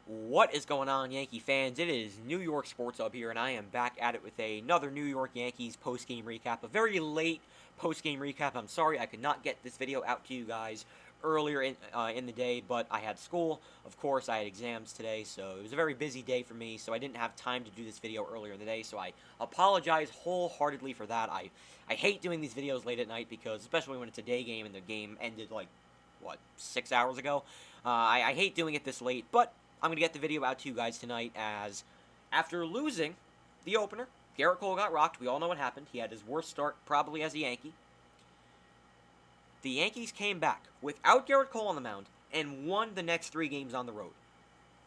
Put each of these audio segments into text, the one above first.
What is going on, Yankee fans? It is New York Sports Hub here, and I am back at it with another New York Yankees post-game recap. A very late post-game recap. I'm sorry I could not get this video out to you guys earlier in the day, but I had school. Of course, I had exams today, so it was a very busy day for me, so I didn't have time to do this video earlier in the day, so I apologize wholeheartedly for that. I hate doing these videos late at night because, especially when it's a day game and the game ended, like, what, 6 hours ago? I hate doing it this late, but I'm going to get the video out to you guys tonight as after losing the opener, Garrett Cole got rocked. We all know what happened. He had his worst start probably as a Yankee. The Yankees came back without Garrett Cole on the mound and won the next 3 games on the road.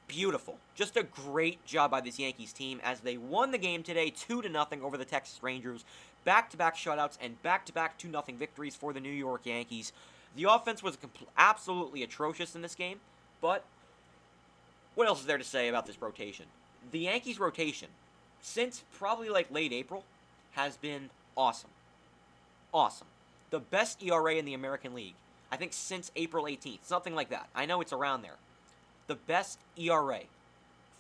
Beautiful. Just a great job by this Yankees team as they won the game today 2-0 over the Texas Rangers. Back-to-back shutouts and back-to-back 2-0 victories for the New York Yankees. The offense was absolutely atrocious in this game, but what else is there to say about this rotation? The Yankees' rotation, since probably like late April, has been awesome. Awesome. The best ERA in the American League, I think since April 18th, something like that. I know it's around there. The best ERA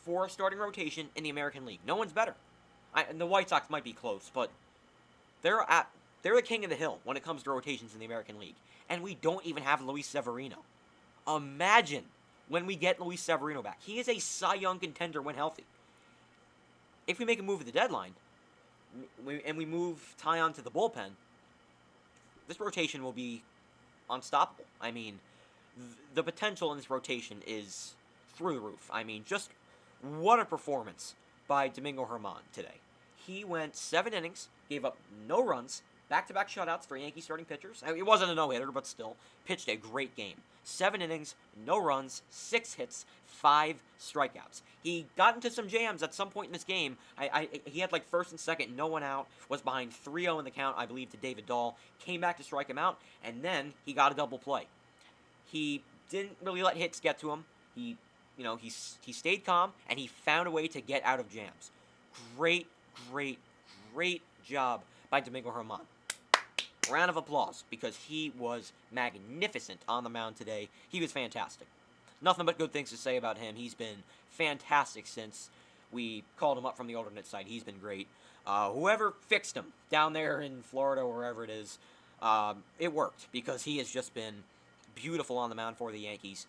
for a starting rotation in the American League. No one's better. And the White Sox might be close, but they're the king of the hill when it comes to rotations in the American League. And we don't even have Luis Severino. Imagine when we get Luis Severino back. He is a Cy Young contender when healthy. If we make a move at the deadline, and we move Tyon to the bullpen, this rotation will be unstoppable. I mean, the potential in this rotation is through the roof. I mean, just what a performance by Domingo Germán today. He went 7 innings, gave up no runs, back-to-back shutouts for Yankee starting pitchers. I mean, it wasn't a no-hitter, but still, pitched a great game. 7 innings, no runs, 6 hits, 5 strikeouts. He got into some jams at some point in this game. He had like first and second, no one out, was behind 3-0 in the count, I believe, to David Dahl, came back to strike him out, and then he got a double play. He didn't really let hits get to him. He stayed calm, and he found a way to get out of jams. Great job by Domingo Germán. Round of applause, because he was magnificent on the mound today. He was fantastic. Nothing but good things to say about him. He's been fantastic since we called him up from the alternate side. He's been great. Whoever fixed him down there in Florida or wherever it is, it worked, because he has just been beautiful on the mound for the Yankees.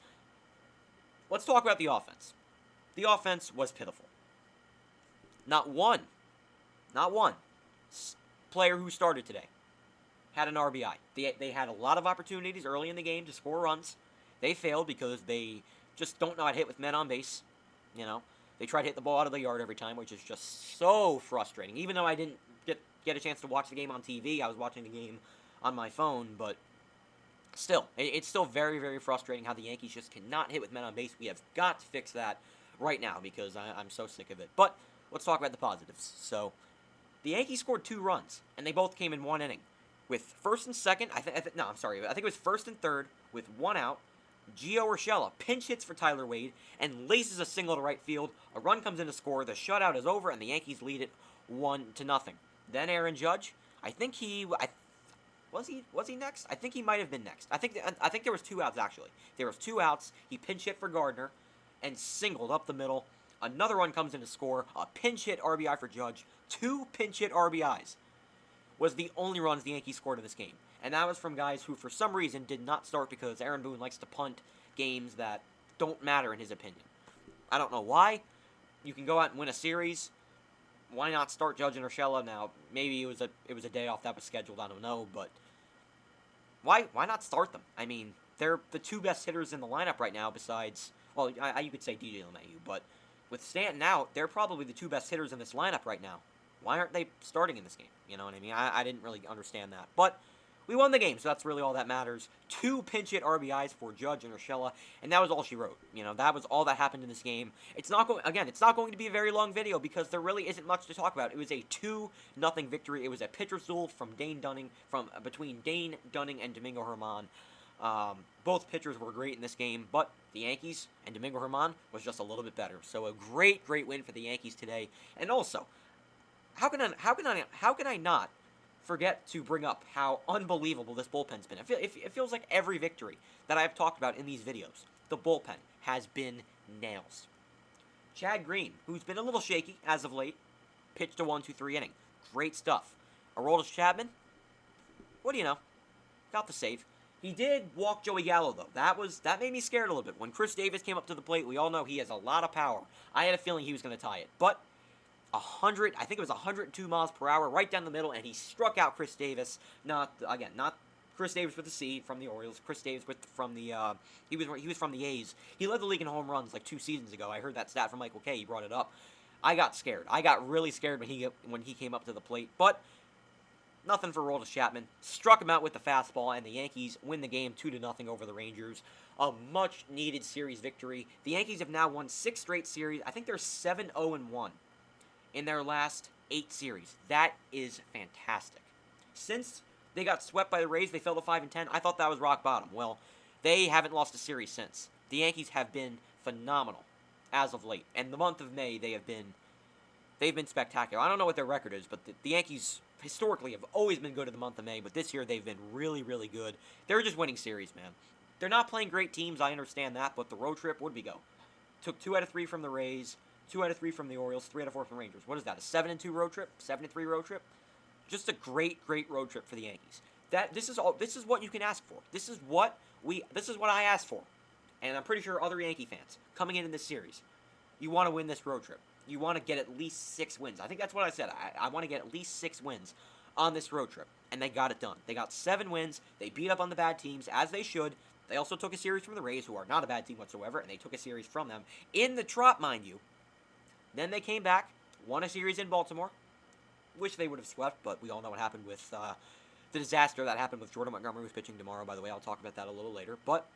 Let's talk about the offense. The offense was pitiful. Not one player who started today had an RBI. They had a lot of opportunities early in the game to score runs. They failed because they just don't know how to hit with men on base. You know, they try to hit the ball out of the yard every time, which is just so frustrating. Even though I didn't get a chance to watch the game on TV, I was watching the game on my phone, but still, it's still very frustrating how the Yankees just cannot hit with men on base. We have got to fix that right now, because I'm so sick of it. But let's talk about the positives. So, the Yankees scored 2 runs, and they both came in 1 inning. With first and second, I think it was first and third with 1 out. Gio Urshela pinch hits for Tyler Wade and laces a single to right field. A run comes in to score. The shutout is over, and the Yankees lead it 1-0. Then Aaron Judge, was he next? I think he might have been next. I think there was 2 outs actually. There was 2 outs. He pinch hit for Gardner and singled up the middle. Another run comes in to score. A pinch hit RBI for Judge. 2 pinch hit RBIs was the only runs the Yankees scored in this game. And that was from guys who, for some reason, did not start because Aaron Boone likes to punt games that don't matter in his opinion. I don't know why. You can go out and win a series. Why not start Judge and Urshela now? Maybe it was a day off that was scheduled. I don't know, but why not start them? I mean, they're the 2 best hitters in the lineup right now. Besides, well, you could say DJ LeMahieu, but with Stanton out, they're probably the 2 best hitters in this lineup right now. Why aren't they starting in this game? You know what I mean? I didn't really understand that. But we won the game, so that's really all that matters. 2 pinch hit RBIs for Judge and Urshela, and that was all she wrote. You know, that was all that happened in this game. It's not going to be a very long video because there really isn't much to talk about. It was a 2-0 victory. It was a pitcher's duel between Dane Dunning and Domingo Germán. Both pitchers were great in this game, but the Yankees and Domingo Germán was just a little bit better. So a great win for the Yankees today. And also, how can I not forget to bring up how unbelievable this bullpen's been? It feels like every victory that I've talked about in these videos, the bullpen has been nails. Chad Green, who's been a little shaky as of late, pitched a 1-2-3 inning. Great stuff. Aroldis Chapman, what do you know? Got the save. He did walk Joey Gallo, though. That made me scared a little bit. When Chris Davis came up to the plate, we all know he has a lot of power. I had a feeling he was going to tie it. But 100, I think it was 102 miles per hour right down the middle, and he struck out Chris Davis. Not Chris Davis with the C from the Orioles. Chris Davis from the he was from the A's. He led the league in home runs like 2 seasons ago. I heard that stat from Michael Kay. He brought it up. I got scared. I got really scared when he came up to the plate. But nothing for Aroldis Chapman. Struck him out with the fastball, and the Yankees win the game 2-0 over the Rangers. A much-needed series victory. The Yankees have now won 6 straight series. I think they're 7-0-1 in their last 8 series. That is fantastic. Since they got swept by the Rays, they fell to 5-10. I thought that was rock bottom. Well, they haven't lost a series since. The Yankees have been phenomenal as of late. And the month of May, they've been spectacular. I don't know what their record is, but the Yankees historically have always been good in the month of May, but this year they've been really, really good. They're just winning series, man. They're not playing great teams, I understand that, but the road trip, where'd we go? Took 2 out of 3 from the Rays, 2 out of 3 from the Orioles, 3 out of 4 from the Rangers. What is that, a 7-2 road trip? 7-3 road trip? Just a great, great road trip for the Yankees. This is what you can ask for. This is what I asked for. And I'm pretty sure other Yankee fans coming in this series, you want to win this road trip. You want to get at least 6 wins. I think that's what I said. I want to get at least 6 wins on this road trip. And they got it done. They got 7 wins. They beat up on the bad teams, as they should. They also took a series from the Rays, who are not a bad team whatsoever, and they took a series from them in the Trop, mind you. Then they came back, won a series in Baltimore. Wish they would have swept, but we all know what happened with the disaster that happened with Jordan Montgomery, who's pitching tomorrow, by the way. I'll talk about that a little later. But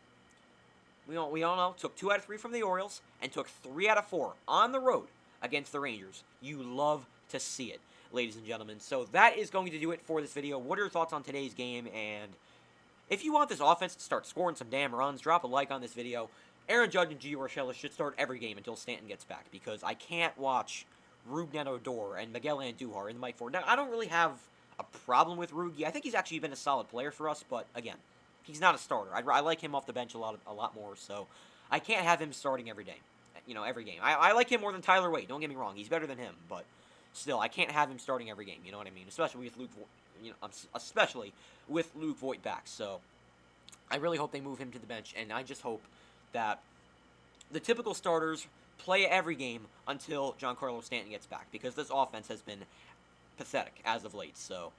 we all know, took 2 out of 3 from the Orioles, and took 3 out of 4 on the road against the Rangers. You love to see it, ladies and gentlemen. So that is going to do it for this video. What are your thoughts on today's game? And if you want this offense to start scoring some damn runs, drop a like on this video. Aaron Judge and Gio Urshela should start every game until Stanton gets back, because I can't watch Rougned Odor and Miguel Andujar in the Mike Ford. Now, I don't really have a problem with Rougned. I think he's actually been a solid player for us, but again, he's not a starter. I like him off the bench a lot more, so I can't have him starting every day. Every game. I like him more than Tyler Wade. Don't get me wrong. He's better than him, but still, I can't have him starting every game. You know what I mean? Especially with Luke Voit back. So I really hope they move him to the bench, and I just hope that the typical starters play every game until Giancarlo Stanton gets back, because this offense has been pathetic as of late. So,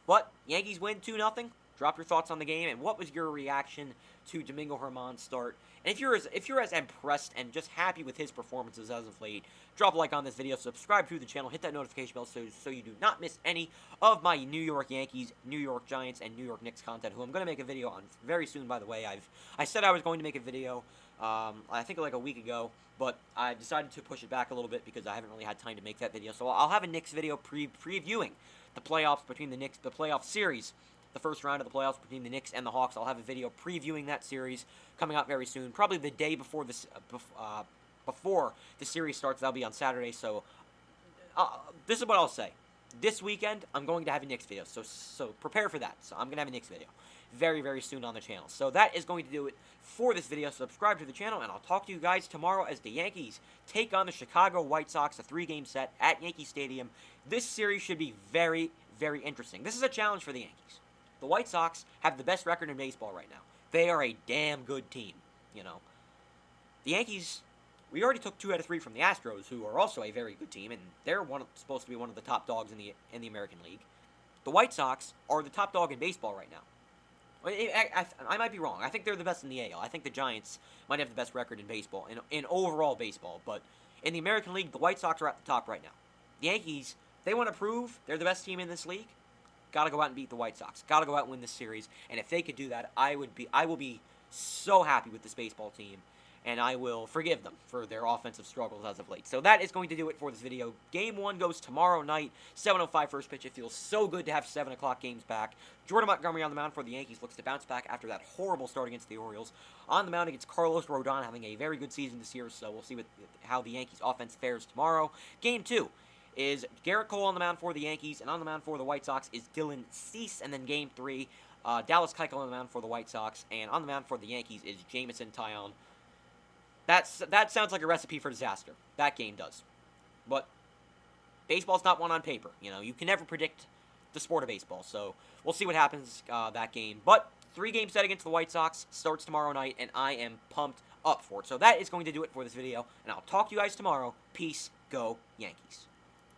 but Yankees win 2-0. Drop your thoughts on the game, and what was your reaction to Domingo Germán's start? And if you're as impressed and just happy with his performances as of late, drop a like on this video, subscribe to the channel, hit that notification bell so you do not miss any of my New York Yankees, New York Giants, and New York Knicks content, who I'm going to make a video on very soon, by the way. I said I was going to make a video, I think like a week ago, but I decided to push it back a little bit because I haven't really had time to make that video. So I'll have a Knicks video previewing the playoffs between the Knicks, the playoff series, the first round of the playoffs between the Knicks and the Hawks. I'll have a video previewing that series coming out very soon, probably the day before before the series starts. That'll be on Saturday. So this is what I'll say. This weekend, I'm going to have a Knicks video, so prepare for that. So I'm going to have a Knicks video very, very soon on the channel. So that is going to do it for this video. Subscribe to the channel, and I'll talk to you guys tomorrow as the Yankees take on the Chicago White Sox, a 3-game set at Yankee Stadium. This series should be very, very interesting. This is a challenge for the Yankees. The White Sox have the best record in baseball right now. They are a damn good team, The Yankees, we already took 2 out of 3 from the Astros, who are also a very good team, and they're supposed to be one of the top dogs in the American League. The White Sox are the top dog in baseball right now. I might be wrong. I think they're the best in the AL. I think the Giants might have the best record in baseball, in overall baseball. But in the American League, the White Sox are at the top right now. The Yankees, they want to prove they're the best team in this league. Got to go out and beat the White Sox. Got to go out and win this series. And if they could do that, I will be so happy with this baseball team. And I will forgive them for their offensive struggles as of late. So that is going to do it for this video. Game 1 goes tomorrow night, 7:05 first pitch. It feels so good to have 7 o'clock games back. Jordan Montgomery on the mound for the Yankees looks to bounce back after that horrible start against the Orioles. On the mound against Carlos Rodon, having a very good season this year. So we'll see how the Yankees offense fares tomorrow. Game 2 is Garrett Cole on the mound for the Yankees, and on the mound for the White Sox is Dylan Cease. And then Game 3, Dallas Keuchel on the mound for the White Sox, and on the mound for the Yankees is Jameson Taillon. That sounds like a recipe for disaster. That game does. But baseball's not one on paper. You know, you can never predict the sport of baseball. So we'll see what happens that game. But 3-game set against the White Sox starts tomorrow night, and I am pumped up for it. So that is going to do it for this video, and I'll talk to you guys tomorrow. Peace. Go Yankees.